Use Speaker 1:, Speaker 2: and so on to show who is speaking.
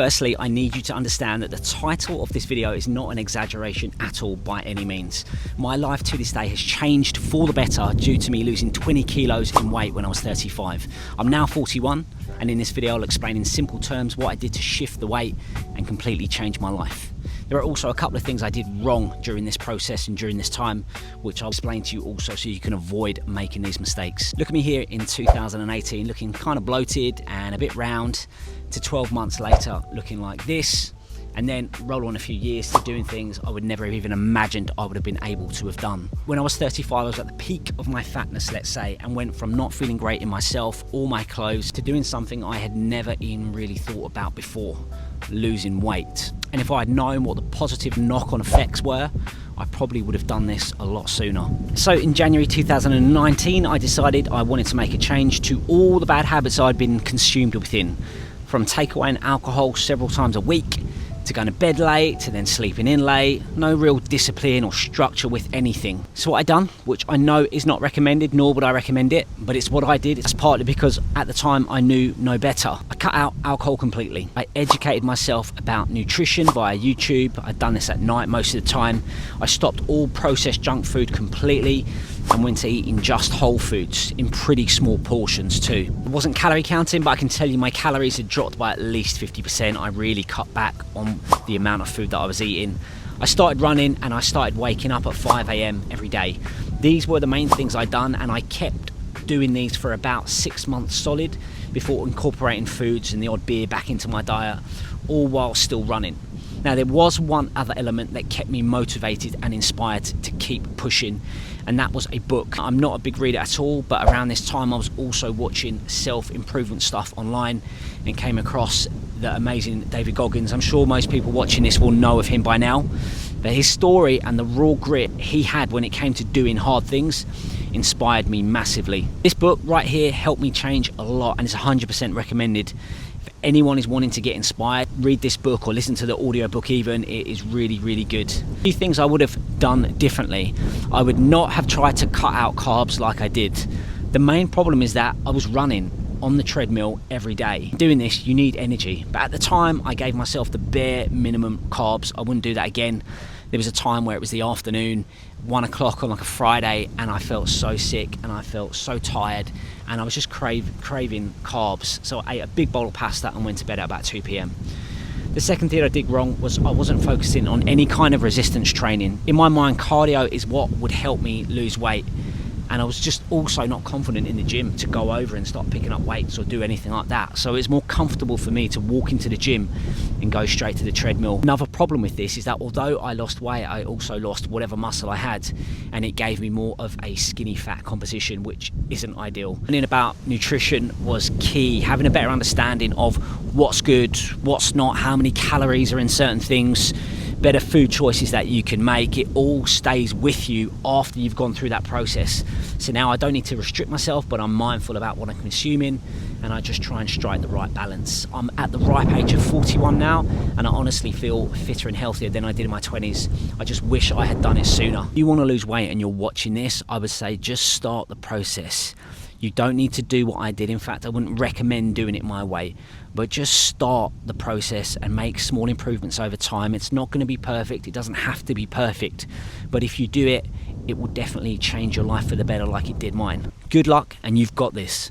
Speaker 1: Firstly, I need you to understand that the title of this video is not an exaggeration at all by any means. My life to this day has changed for the better due to me losing 20 kilos in weight when I was 35. I'm now 41, and in this video I'll explain in simple terms what I did to shift the weight and completely change my life. There are also a couple of things I did wrong during this process and during this time, which I'll explain to you also so you can avoid making these mistakes. Look at me here in 2018, looking kind of bloated and a bit round, to 12 months later looking like this, and then roll on a few years to doing things I would never have even imagined I would have been able to have done. When I was 35, I was at the peak of my fatness, let's say, and went from not feeling great in myself or my clothes to doing something I had never even really thought about before, losing weight. And if I had known what the positive knock-on effects were, I probably would have done this a lot sooner. So in January 2019, I decided I wanted to make a change to all the bad habits I'd been consumed within. From takeaway and alcohol several times a week, to going to bed late, to then sleeping in late, no real discipline or structure with anything. So what I done, which I know is not recommended, nor would I recommend it, but it's what I did. It's partly because at the time I knew no better. I cut out alcohol completely. I educated myself about nutrition via YouTube. I'd done this at night most of the time. I stopped all processed junk food completely and went to eating just whole foods in pretty small portions too. It wasn't calorie counting, but I can tell you my calories had dropped by at least 50%. I really cut back on the amount of food that I was eating. I started running and I started waking up at 5 AM every day. These were the main things I'd done, and I kept doing these for about 6 months solid before incorporating foods and the odd beer back into my diet, all while still running. Now, there was one other element that kept me motivated and inspired to keep pushing, and that was a book. I'm not a big reader at all, but around this time I was also watching self-improvement stuff online and came across the amazing David Goggins. I'm sure most people watching this will know of him by now, but his story and the raw grit he had when it came to doing hard things inspired me massively. This book right here helped me change a lot, and it's 100% recommended. If anyone is wanting to get inspired, read this book or listen to the audiobook even. It is really, really good. A few things I would have done differently. I would not have tried to cut out carbs like I did. The main problem is that I was running on the treadmill every day. Doing this, you need energy. But at the time, I gave myself the bare minimum carbs. I wouldn't do that again. There was a time where it was the afternoon, 1 o'clock on like a Friday, and I felt so sick and I felt so tired, and I was just craving carbs. So I ate a big bowl of pasta and went to bed at about 2 PM. The second thing I did wrong was I wasn't focusing on any kind of resistance training. In my mind, cardio is what would help me lose weight. And I was just also not confident in the gym to go over and start picking up weights or do anything like that. So it's more comfortable for me to walk into the gym and go straight to the treadmill. Another problem with this is that although I lost weight, I also lost whatever muscle I had, and it gave me more of a skinny fat composition, which isn't ideal. Learning about nutrition was key. Having a better understanding of what's good, what's not, how many calories are in certain things, better food choices that you can make. It all stays with you after you've gone through that process. So now I don't need to restrict myself, but I'm mindful about what I'm consuming, and I just try and strike the right balance. I'm at the ripe age of 41 now, and I honestly feel fitter and healthier than I did in my 20s. I just wish I had done it sooner. If you want to lose weight and you're watching this, I would say just start the process. You don't need to do what I did. In fact, I wouldn't recommend doing it my way, but just start the process and make small improvements over time. It's not going to be perfect. It doesn't have to be perfect, but if you do it, it will definitely change your life for the better like it did mine. Good luck, and you've got this.